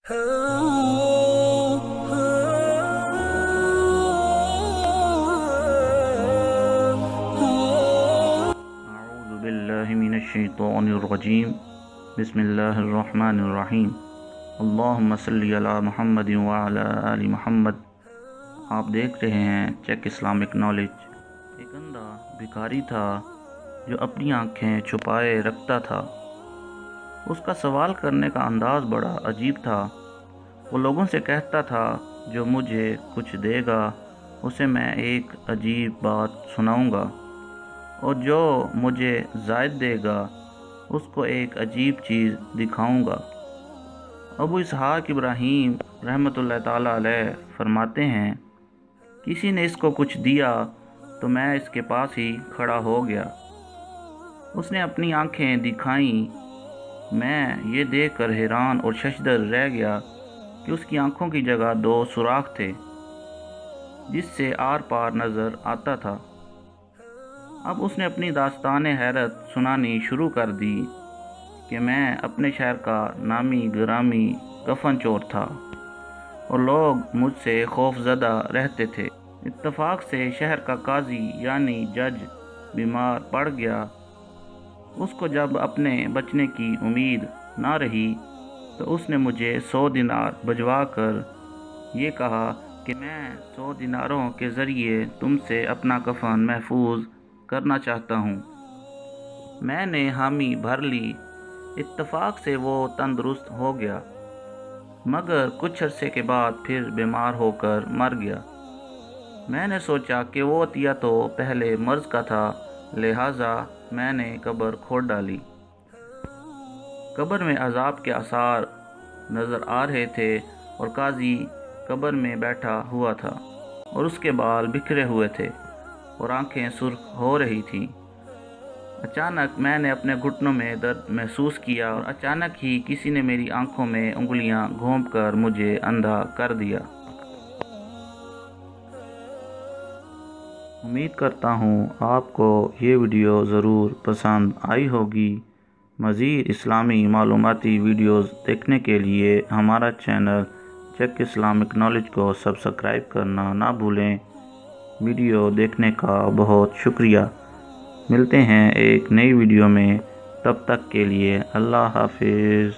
أعوذ بالله من الشيطان الرجيم بسم الله الرحمن الرحیم اللہم صلی علی محمد وعلی آل محمد۔ آپ دیکھ رہے ہیں چیک اسلامک نالج۔ ایک اندھا بھکاری تھا جو اپنی آنکھیں چھپائے رکھتا تھا۔ اس کا سوال کرنے کا انداز بڑا عجیب تھا۔ وہ لوگوں سے کہتا تھا جو مجھے کچھ دے گا اسے میں ایک عجیب بات سناؤں گا، اور جو مجھے زائد دے گا اس کو ایک عجیب چیز دکھاؤں گا۔ ابو اسحاق ابراہیم رحمۃ اللہ تعالیٰ علیہ فرماتے ہیں، کسی نے اس کو کچھ دیا تو میں اس کے پاس ہی کھڑا ہو گیا۔ اس نے اپنی آنکھیں دکھائیں، میں یہ دیکھ کر حیران اور ششدر رہ گیا کہ اس کی آنکھوں کی جگہ 2 سوراخ تھے جس سے آر پار نظر آتا تھا۔ اب اس نے اپنی داستان حیرت سنانی شروع کر دی کہ میں اپنے شہر کا نامی گرامی کفن چور تھا اور لوگ مجھ سے خوف زدہ رہتے تھے۔ اتفاق سے شہر کا قاضی یعنی جج بیمار پڑ گیا۔ اس کو جب اپنے بچنے کی امید نہ رہی تو اس نے مجھے 100 دینار بھجوا کر یہ کہا کہ میں 100 دیناروں کے ذریعے تم سے اپنا کفن محفوظ کرنا چاہتا ہوں۔ میں نے حامی بھر لی۔ اتفاق سے وہ تندرست ہو گیا، مگر کچھ عرصے کے بعد پھر بیمار ہو کر مر گیا۔ میں نے سوچا کہ وہ عطیہ تو پہلے مرض کا تھا، لہٰذا میں نے قبر کھود ڈالی۔ قبر میں عذاب کے آثار نظر آ رہے تھے اور قاضی قبر میں بیٹھا ہوا تھا اور اس کے بال بکھرے ہوئے تھے اور آنکھیں سرخ ہو رہی تھیں۔ اچانک میں نے اپنے گھٹنوں میں درد محسوس کیا اور اچانک ہی کسی نے میری آنکھوں میں انگلیاں گھونپ کر مجھے اندھا کر دیا۔ امید کرتا ہوں آپ کو یہ ویڈیو ضرور پسند آئی ہوگی۔ مزید اسلامی معلوماتی ویڈیوز دیکھنے کے لیے ہمارا چینل چیک اسلامک نالج کو سبسکرائب کرنا نہ بھولیں۔ ویڈیو دیکھنے کا بہت شکریہ۔ ملتے ہیں ایک نئی ویڈیو میں، تب تک کے لیے اللہ حافظ۔